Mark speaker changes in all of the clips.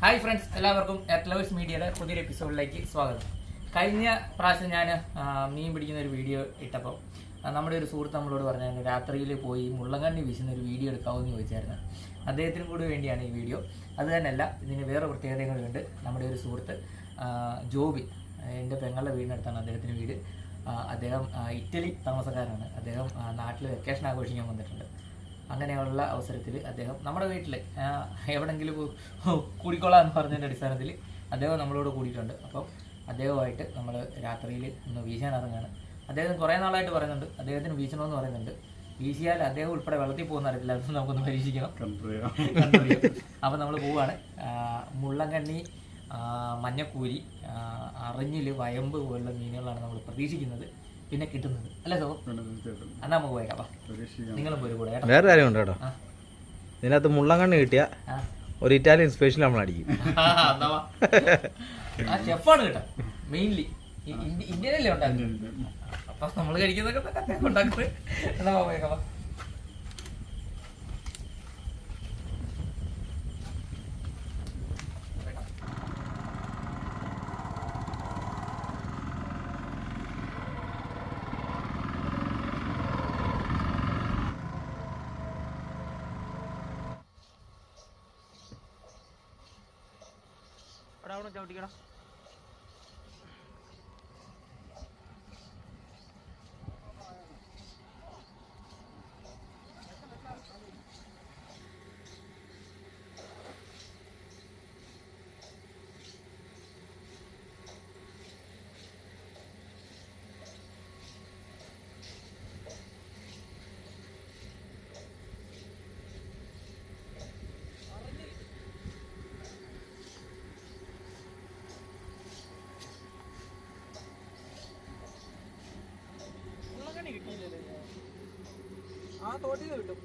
Speaker 1: Hi friends, എല്ലാവർക്കും at lovers മീഡിയയുടെ പുതിയൊരു എപ്പിസോഡിലേക്ക് സ്വാഗതം. കഴിഞ്ഞ പ്രാവശ്യം ഞാൻ മീൻ പിടിക്കുന്ന ഒരു വീഡിയോ ഇട്ടപ്പോൾ നമ്മുടെ ഒരു സുഹൃത്ത് നമ്മളോട് പറഞ്ഞായിരുന്നു രാത്രിയിൽ പോയി മുള്ളങ്കണ്ണി വീശുന്ന ഒരു വീഡിയോ എടുക്കാമെന്ന് ചോദിച്ചായിരുന്നു. അദ്ദേഹത്തിനും കൂടി വേണ്ടിയാണ് ഈ വീഡിയോ. അത് തന്നെയല്ല, ഇതിന് വേറെ പ്രത്യേകതകളുണ്ട്. നമ്മുടെ ഒരു സുഹൃത്ത് ജോബി, എൻ്റെ പെങ്ങളുടെ വീടിനടുത്താണ് അദ്ദേഹത്തിൻ്റെ വീട്. അദ്ദേഹം ഇറ്റലി താമസക്കാരാണ്. അദ്ദേഹം നാട്ടിൽ വെക്കേഷൻ ആഘോഷിക്കാൻ വന്നിട്ടുണ്ട്. അങ്ങനെയുള്ള അവസരത്തിൽ അദ്ദേഹം നമ്മുടെ വീട്ടിൽ എവിടെയെങ്കിലും കൂടിക്കൊള്ളാം എന്ന് പറഞ്ഞതിൻ്റെ അടിസ്ഥാനത്തിൽ അദ്ദേഹം നമ്മളോട് കൂടിയിട്ടുണ്ട്. അപ്പം അദ്ദേഹമായിട്ട് നമ്മൾ രാത്രിയിൽ ഒന്ന് വീശാൻ ഇറങ്ങുകയാണ്. അദ്ദേഹം കുറേ നാളായിട്ട് പറയുന്നുണ്ട് അദ്ദേഹത്തിന് വീശണമെന്ന് പറയുന്നുണ്ട്. വീശിയാൽ അദ്ദേഹം ഉൾപ്പെടെ വെള്ളത്തിൽ പോകുന്ന അറിയത്തില്ല, അതൊന്നും നമുക്കൊന്ന് പരീക്ഷിക്കണം. അപ്പം നമ്മൾ പോവുകയാണ്. മുള്ളങ്കണ്ണി, മഞ്ഞക്കൂരി, അറിഞ്ഞിൽ, വയമ്പ് പോലുള്ള മീനുകളാണ് നമ്മൾ പ്രതീക്ഷിക്കുന്നത്, പിന്നെ കിട്ടുന്നത് അല്ലേ സോ? എന്നാ നമുക്ക് പോയേക്കാം. നിങ്ങളും പോരും കൂടെ.
Speaker 2: വേറെ കാര്യമുണ്ട് കേട്ടോ, ഇതിനകത്ത് മുള്ളങ്കണ്ണി കിട്ടിയ ഒരു ഇറ്റാലിയൻ സ്പെഷ്യൽ നമ്മൾ അടിക്കും.
Speaker 1: ഷെഫാണ് കേട്ടോ, മെയിൻലി ഇന്ത്യയിലല്ലേ ഉണ്ടാക്കുന്നത്. അപ്പൊ നമ്മൾ കഴിക്കുന്നതൊക്കെ ഉണ്ടാക്കുന്നത്. എന്നാ പോയേക്കാം. ചവിട്ടിക്കടാ. ആ തോട്ടിൽ നിന്ന് കിട്ടും.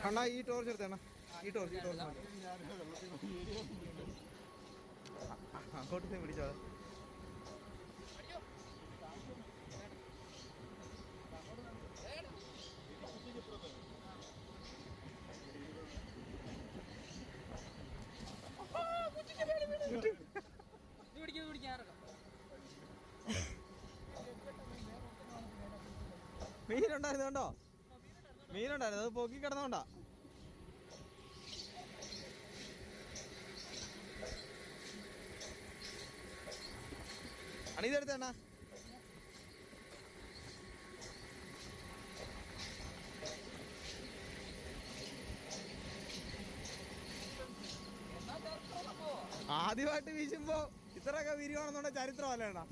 Speaker 2: അണ്ണാ ഈ ടോർച്ച് എടുത്തേണ്ണ, ഈ ടോർച്ച് അങ്ങോട്ടേ പിടിച്ചോ. മീനുണ്ടായിരുന്നു കണ്ടോ, മീനുണ്ടായിരുന്നു, അത് പൊക്കി കിടന്നോണ്ടാ. അണിതെടുത്തേണ്ണ. ആദ്യമായിട്ട് വീശുമ്പോ ഇത്രയൊക്കെ വിരിവാണെന്നുണ്ടെ ചരിത്രമല്ലേ എണ്ണ.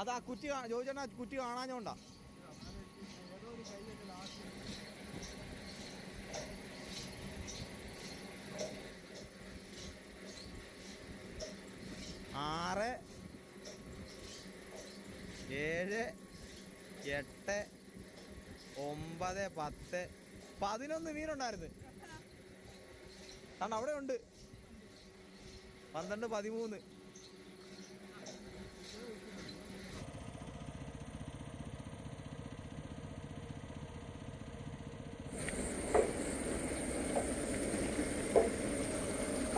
Speaker 2: അതാ കുറ്റി ചോദിച്ചേണ്ണ, കുറ്റി കാണാഞ്ഞോണ്ടാ. 10, 11 മീനുണ്ടായിരുന്നു. കാരണം അവിടെ ഉണ്ട് 12, 13.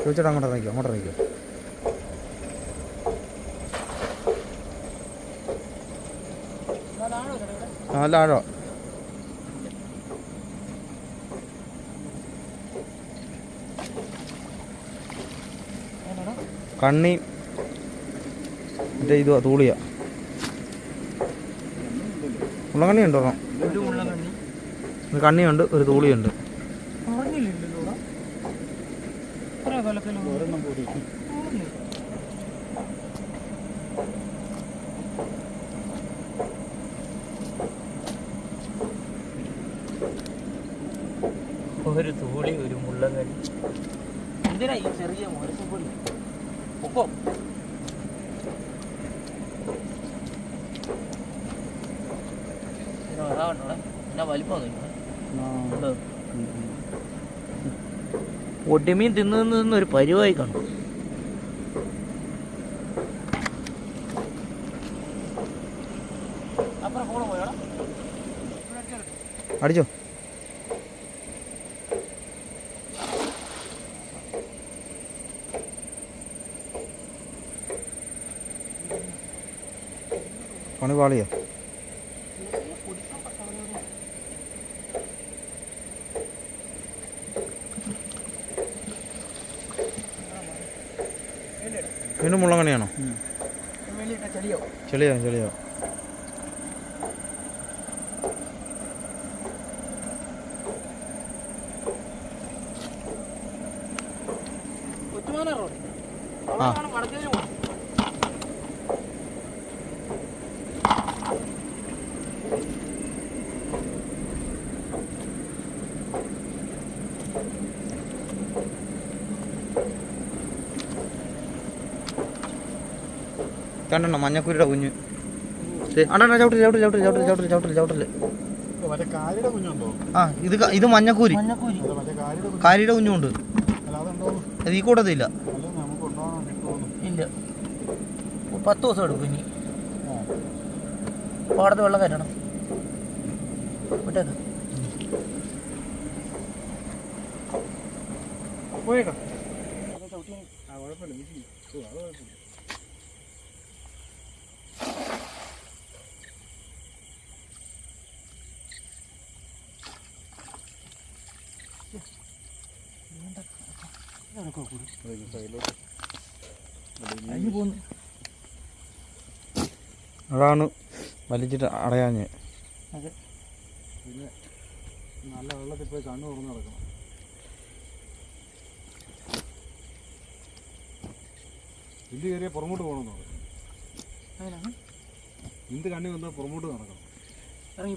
Speaker 2: ചോദിച്ചോട്ടെ, അങ്ങോട്ട് ഇറങ്ങിക്കോ. നല്ല ആഴോ. കണ്ണി ഇത് തൂളിയ മുള്ളങ്കണ്ണി ഉണ്ടോ? കണ്ണിയുണ്ട്, ഒരു തൂളിയുണ്ട്.
Speaker 1: ഒരു തൂളി, ഒരു മുള്ളങ്കണ്ണി. എന്തിനാ ഈ ചെറിയ മുരസപ്പൊടി? ഒപ്പം എന്നാ വലിപ്പം ഒടിമീൻ തിന്നൊരു പരിവായി കാണും. അപ്പുറം ഫോണ് പോയോടാ,
Speaker 2: അടിച്ചോ. പണി പാളിയോ? വീണ്ടും മുള്ളങ്കണിയാണോ? ചെളിയോ. ആ കണ്ടോ മഞ്ഞക്കുരിയുടെ കുഞ്ഞ്. അണ്ണാ ചവിട്ടില്ല. ആ ഇത് മഞ്ഞക്കൂരി, കാരിയുടെ കുഞ്ഞുണ്ട്. അത് ഈ കൂട്ടത്തില്ല.
Speaker 1: ഇല്ല, 10 ദിവസം എടുക്കും. ഇനി പാടത്ത് വെള്ളം കയറ്റണം. വിട്ടേക്ക് പോയേക്കാം.
Speaker 2: അതാണ് വലിച്ചിട്ട് അടയാഞ്ഞ്.
Speaker 3: പിന്നെ നല്ല വെള്ളത്തിൽ പോയി കണ്ണു തുറന്ന് നടക്കണം. ഇന്ത് കയറിയാൽ പുറമോട്ട് പോകണമെന്ന് പറയും. ഇന്ത് കണ്ണി വന്നാൽ പുറമോട്ട് നടക്കണം.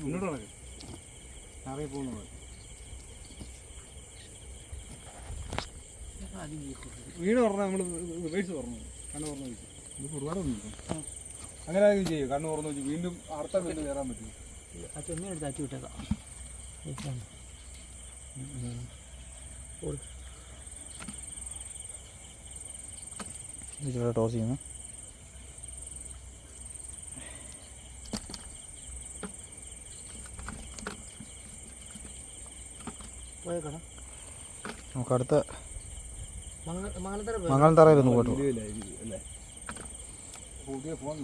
Speaker 3: മുന്നോട്ട് നടക്കും. ഇറങ്ങി പോകുന്നത് വീട് പറഞ്ഞാൽ നമ്മൾ റിവേഴ്സ് തുറന്നു, കണ്ണ് തുറന്നു വെച്ചു. ഇത് ഒരുപാടൊന്നുമില്ല. അങ്ങനെ ആദ്യം ചെയ്യും. കണ്ണ് തുറന്നു വെച്ചു വീണ്ടും അടുത്ത വീണ്ടും കയറാൻ പറ്റും.
Speaker 1: ആ ചെമ്മീനെടുത്ത് അച്ചു വിട്ടേക്കാം.
Speaker 2: ടോസ് ചെയ്യുന്നു. നമുക്ക് അടുത്ത മംഗലത്തറയിലൊന്ന് പോയിട്ടു.
Speaker 3: പുതിയ ഫോൺ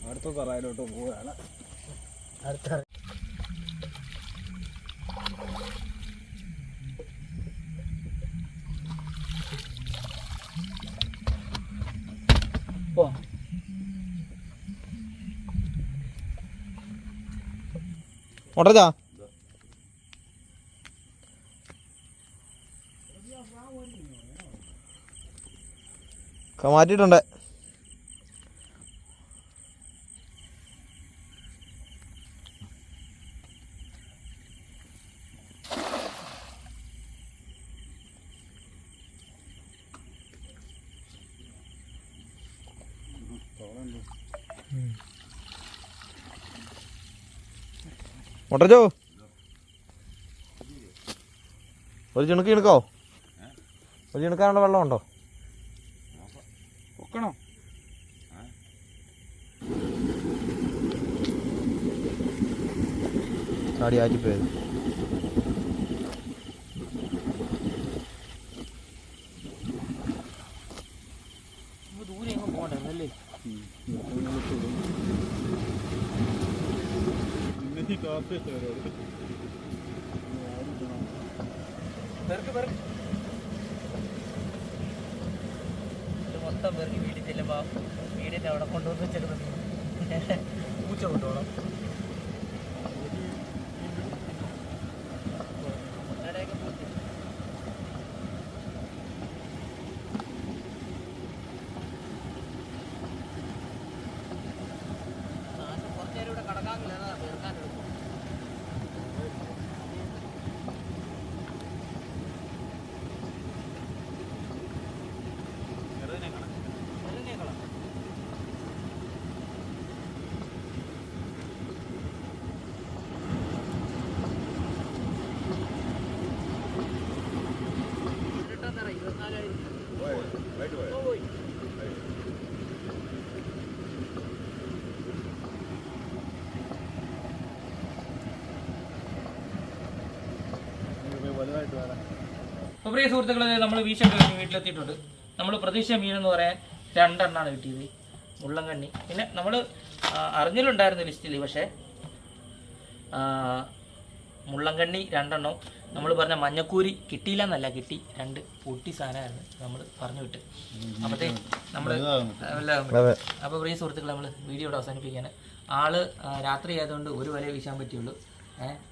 Speaker 3: അടുത്ത തറയിലോട്ട് പോവുകയാണ്.
Speaker 1: അടുത്ത
Speaker 2: ഓട്ടച്ചാ മാറ്റിയിട്ടുണ്ട്. മുട്ടച്ചോ ഒരു ചിണുക്ക് ചിണുക്കോ ഒരു ചിണുക്കാനുള്ള വെള്ളം ഉണ്ടോ
Speaker 3: പൊക്കണോ
Speaker 2: ചാടി ആറ്റിപ്പോയത്
Speaker 1: ദൂരെ എങ്ങും പോകണ്ടല്ലേ മൊത്തം പേർക്ക് വീട്ടിൽ ചെല്ലുമ്പോൾ വീടിൻ്റെ അവിടെ കൊണ്ടുവന്ന് വെച്ചേക്കുന്നത് പൂച്ച കൊണ്ടുപോകണം കുറച്ചേരം ഇവിടെ കടക്കാമില്ല തീർക്കാനെടുക്കും അപ്പോൾ പ്രിയ സുഹൃത്തുക്കളെ നമ്മൾ വീശൊക്കെ കഴിഞ്ഞ് വീട്ടിലെത്തിയിട്ടുണ്ട്. നമ്മൾ പ്രതീക്ഷ മീനെന്ന് പറയാൻ 2 എണ്ണമാണ് കിട്ടിയത്, മുള്ളൻകണ്ണി. പിന്നെ നമ്മൾ അറിഞ്ഞിട്ടുണ്ടായിരുന്നു ലിസ്റ്റിൽ, പക്ഷേ മുള്ളൻകണ്ണി 2 എണ്ണവും നമ്മൾ പറഞ്ഞ മഞ്ഞക്കൂരി കിട്ടിയില്ല എന്നല്ല, കിട്ടി 2 പൊട്ടി സാധനമായിരുന്നു നമ്മൾ പറഞ്ഞു വിട്ട്. അപ്പോഴത്തേ നമ്മൾ അപ്പോൾ പ്രിയ സുഹൃത്തുക്കളെ നമ്മൾ വീഡിയോ ഇവിടെ അവസാനിപ്പിക്കുകയാണ്. ആള് രാത്രി ആയതുകൊണ്ട് ഒരു വലയെ വീശാൻ പറ്റുള്ളൂ,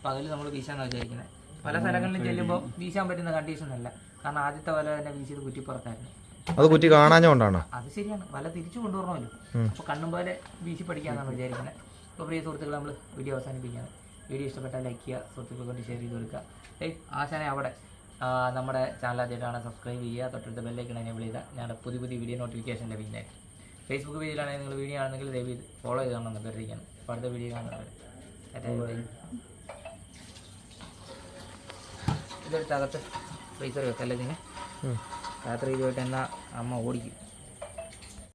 Speaker 1: പകൽ നമ്മൾ വീശാന്നാണ് വിചാരിക്കുന്നത്. പല സ്ഥലങ്ങളിലും ചെല്ലുമ്പോൾ വീശാൻ പറ്റുന്ന കണ്ടീഷൻ അല്ല, കാരണം ആദ്യത്തെ വല തന്നെ വീശിയത് കുറ്റിപ്പുറത്തായിരുന്നു.
Speaker 2: അത് കുറ്റി കാണാഞ്ഞോണ്ടാണ്.
Speaker 1: അത് ശരിയാണ്, വല തിരിച്ചു കൊണ്ടുവരണമല്ലോ. അപ്പോൾ കണ്ണും പോലെ വീശി പഠിക്കാമെന്നാണ് വിചാരിക്കുന്നത്. അപ്പോൾ പ്രിയ സുഹൃത്തുക്കളെ നമ്മൾ വീഡിയോ അവസാനിപ്പിക്കുകയാണ്. വീഡിയോ ഇഷ്ടപ്പെട്ടാൽ ലൈക്ക് ചെയ്യുക, സുഹൃത്തുക്കളെ കൊണ്ട് ഷെയർ ചെയ്ത് കൊടുക്കുക. ആശാനെ അവിടെ നമ്മുടെ ചാനൽ ആദ്യമായിട്ടാണ് സബ്സ്ക്രൈബ് ചെയ്യുക, തൊട്ടടുത്ത ബെല്ലൈക്കൺ എനേബിൾ ചെയ്താൽ ഞങ്ങളുടെ പുതിയ വീഡിയോ നോട്ടിഫിക്കേഷൻ ലഭിക്കുന്നതായിരിക്കും. ഫേസ്ബുക്ക് പേജിലാണെങ്കിൽ നിങ്ങൾ വീഡിയോ ആണെങ്കിൽ ദയവ് ഫോളോ ചെയ്ത് കാണണമെന്ന് അഭ്യർത്ഥിക്കുകയാണ്. അപ്പോൾ അടുത്ത വീഡിയോ കാണുന്നവർ ഇതെടുത്തകത്ത് ഫ്രീസർ വെക്കല്ലേ ഇതിന്. രാത്രി ഇതുമായിട്ട് എന്നാൽ അമ്മ ഓടിക്കും.